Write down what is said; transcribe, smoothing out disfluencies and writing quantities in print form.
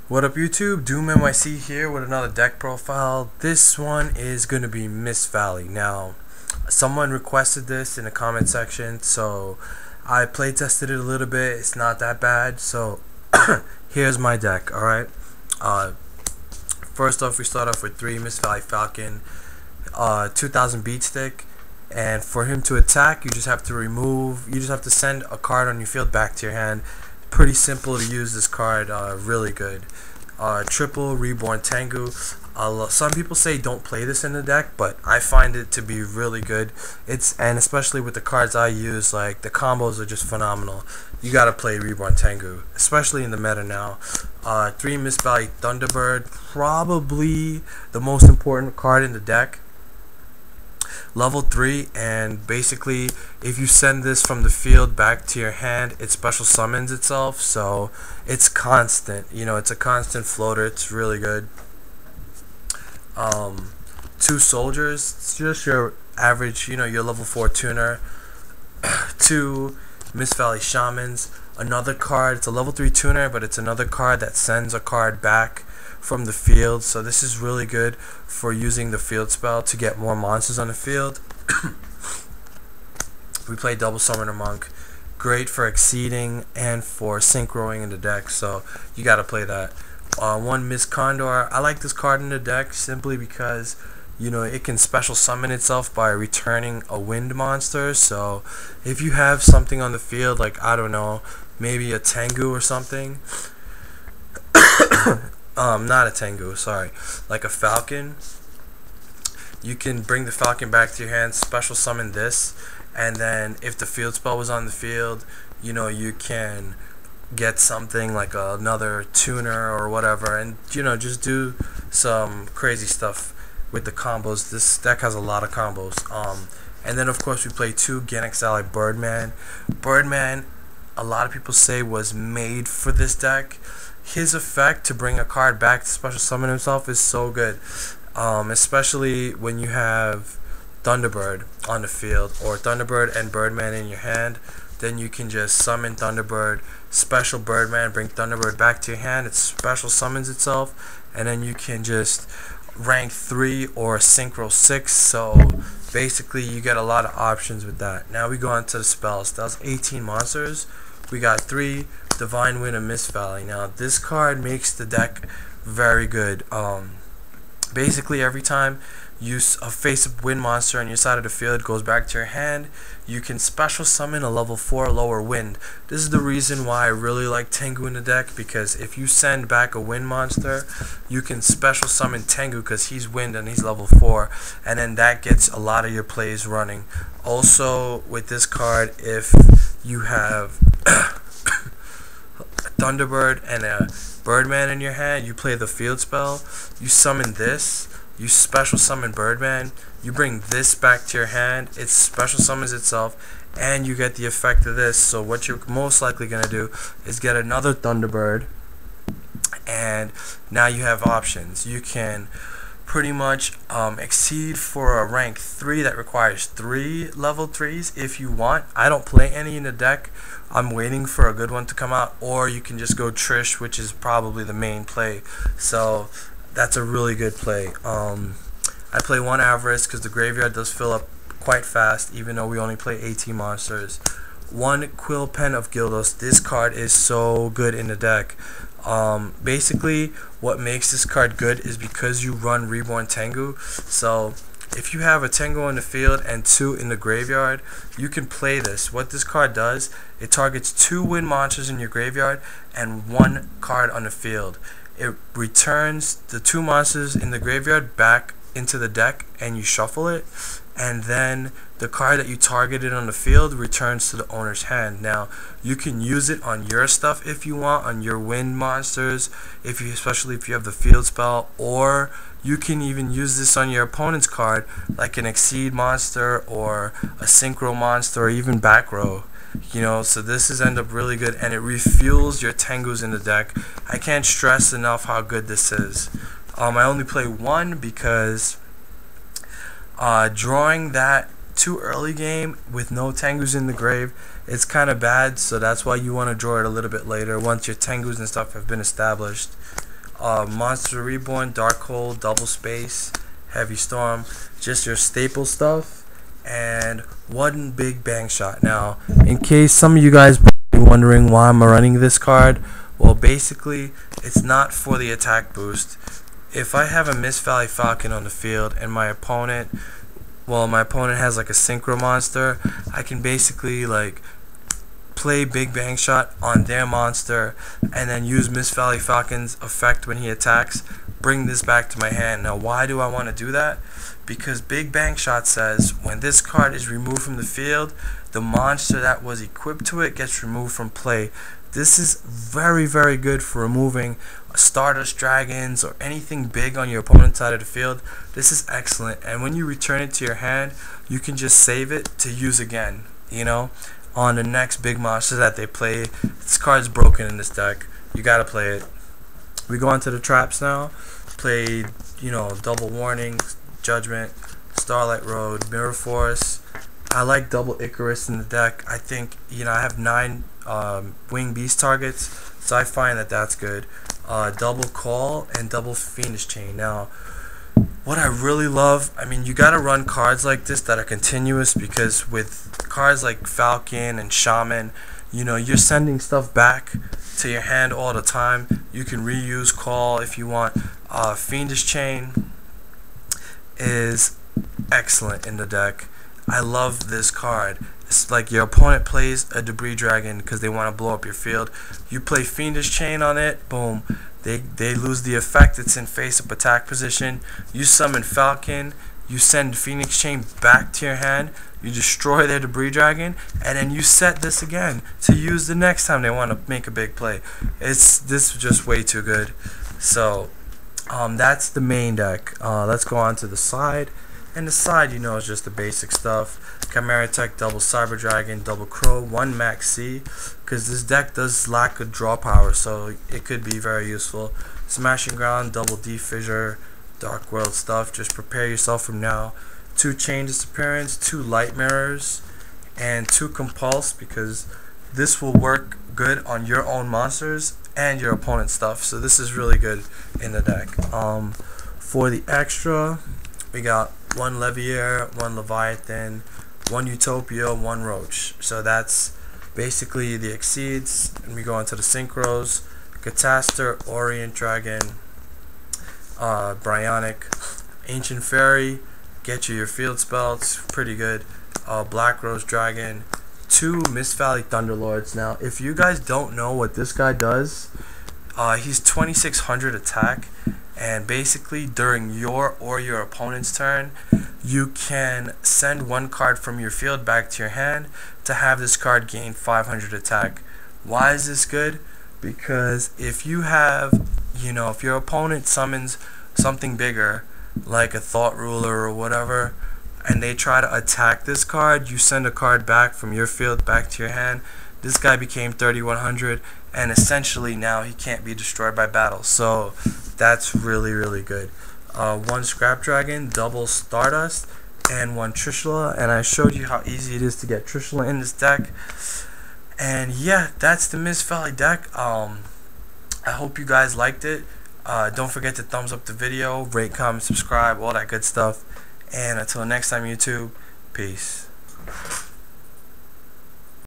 What up YouTube, Doomnyc here with another deck profile. This one is going to be Miss Valley. Now, someone requested this in the comment section, so I play tested it a little bit. It's not that bad, so here's my deck, alright? First off, we start off with 3 Miss Valley Falcon, 2000 beat stick, and for him to attack, you just have to send a card on your field back to your hand. Pretty simple to use this card, really good. Triple Reborn Tengu. Some people say don't play this in the deck, but I find it to be really good. And especially with the cards I use, like the combos are just phenomenal. You gotta play Reborn Tengu, especially in the meta now. 3 Miss Valley Thunderbird, probably the most important card in the deck. Level 3, and basically if you send this from the field back to your hand, it special summons itself, so it's constant. It's a constant floater. It's really good. 2 soldiers, it's just your average, your level 4 tuner. 2 Miss Valley Shamans, another card. It's a level 3 tuner, but it's another card that sends a card back from the field, so this is really good for using the field spell to get more monsters on the field. We play Double Summoner Monk, great for exceeding and for synchroing in the deck, so you gotta play that. 1 Miss Condor, I like this card in the deck simply because it can special summon itself by returning a wind monster. So if you have something on the field, like, I don't know, maybe a Tengu or something, not a Tengu, sorry, like a Falcon, you can bring the Falcon back to your hand, special summon this, and then if the field spell was on the field, you can get something like another tuner or whatever, and just do some crazy stuff with the combos. This deck has a lot of combos. And then of course we play 2 Doomnyc Ally Birdman. Birdman, a lot of people say, was made for this deck. His effect to bring a card back to special summon himself is so good, especially when you have Thunderbird on the field, or Thunderbird and Birdman in your hand. Then you can just summon Thunderbird, special Birdman, bring Thunderbird back to your hand. It special summons itself, and then you can just rank 3 or synchro 6. So basically you get a lot of options with that. Now we go on to the spells. That was 18 monsters. We got 3 Divine Wind and Miss Valley. Now this card makes the deck very good. Basically every time you face a wind monster on your side of the field, goes back to your hand, you can special summon a level 4 lower wind. This is the reason why I really like Tengu in the deck, because if you send back a wind monster, you can special summon Tengu because he's wind and he's level 4, and then that gets a lot of your plays running. Also with this card, if you have Thunderbird and a Birdman in your hand, you play the field spell, you summon this, you special summon Birdman, you bring this back to your hand, it special summons itself, and you get the effect of this. So what you're most likely going to do is get another Thunderbird, and now you have options. You can pretty much exceed for a rank 3 that requires 3 level 3s if you want. I don't play any in the deck. I'm waiting for a good one to come out, or you can just go Trish, which is probably the main play. So that's a really good play. I play 1 Avarice because the graveyard does fill up quite fast, even though we only play 18 monsters. 1 Quill Pen of Gildos. This card is so good in the deck. Basically what makes this card good is because you run Reborn Tengu. So if you have a Tengu on the field and 2 in the graveyard, you can play this. What this card does, it targets 2 wind monsters in your graveyard and 1 card on the field. It returns the 2 monsters in the graveyard back into the deck, and you shuffle it, and then the card that you targeted on the field returns to the owner's hand. Now you can use it on your stuff if you want, on your wind monsters, especially if you have the field spell, or you can even use this on your opponent's card, like an Exceed monster or a Synchro monster, or even back row. So this is end up really good, and it refuels your Tengus in the deck. I can't stress enough how good this is. I only play 1 because drawing that too early game with no Tengus in the grave, it's kind of bad, so that's why you want to draw it a little bit later once your Tengus and stuff have been established. Monster Reborn, Dark Hole, Double Space, Heavy Storm, just your staple stuff, and one big bang shot. Now, in case some of you guys might be wondering why I'm running this card, well, basically, it's not for the attack boost. If I have a Mist Valley Falcon on the field and my opponent has like a Synchro monster, I can basically like play Big Bang Shot on their monster and then use Mist Valley Falcon's effect when he attacks, bring this back to my hand. Now, why do I want to do that? Because Big Bang Shot says when this card is removed from the field, the monster that was equipped to it gets removed from play. This is very, very good for removing Stardust Dragons or anything big on your opponent's side of the field. This is excellent, and when you return it to your hand, you can just save it to use again, you know, on the next big monster that they play. This card's broken in this deck. You gotta play it. We go on to the traps now. Play, you know, Double Warning, Judgment, Starlight Road, Mirror Force. I like Double Icarus in the deck. I think, you know, I have 9 Wing Beast targets, so I find that that's good. Double Call and Double Fiendish Chain. Now, what I really love, I mean, you gotta run cards like this that are continuous, because with cards like Falcon and Shaman, you know, you're sending stuff back to your hand all the time. You can reuse Call if you want. Fiendish Chain is excellent in the deck. I love this card. It's like your opponent plays a Debris Dragon because they want to blow up your field. You play Fiendish Chain on it, boom. They lose the effect. It's in face-up attack position. You summon Falcon. You send Phoenix Chain back to your hand. You destroy their Debris Dragon, and then you set this again to use the next time they want to make a big play. This is just way too good. So that's the main deck. Let's go on to the side. And the side, you know, is just the basic stuff. Chimera Tech, Double Cyber Dragon, Double Crow, 1 Max C, because this deck does lack a draw power, so it could be very useful. Smashing Ground, Double D Fissure, Dark World stuff. Just prepare yourself from now. 2 Chain Disappearance, 2 Light Mirrors, and 2 Compulse, because this will work good on your own monsters and your opponent's stuff. So this is really good in the deck. For the extra, we got 1 Leviair, 1 Leviathan, 1 Utopia, 1 Roach. So that's basically the Exceeds. And we go on to the Synchros. Catastor, Orient Dragon, Bryonic, Ancient Fairy, get you your field spell, it's pretty good. Black Rose Dragon, 2 Mist Valley Thunderlords. Now, if you guys don't know what this guy does, he's 2600 attack, and basically during your or your opponent's turn, you can send 1 card from your field back to your hand to have this card gain 500 attack. Why is this good? Because if you have, you know, if your opponent summons something bigger, like a Thought Ruler or whatever, and they try to attack this card, you send a card back from your field back to your hand. This guy became 3100, and essentially now he can't be destroyed by battle. So that's really, really good. 1 Scrap Dragon, Double Stardust, and 1 Trishula. And I showed you how easy it is to get Trishula in this deck. And yeah, that's the Mist Valley deck. I hope you guys liked it. Don't forget to thumbs up the video, rate, comment, subscribe, all that good stuff. And until next time, YouTube, peace.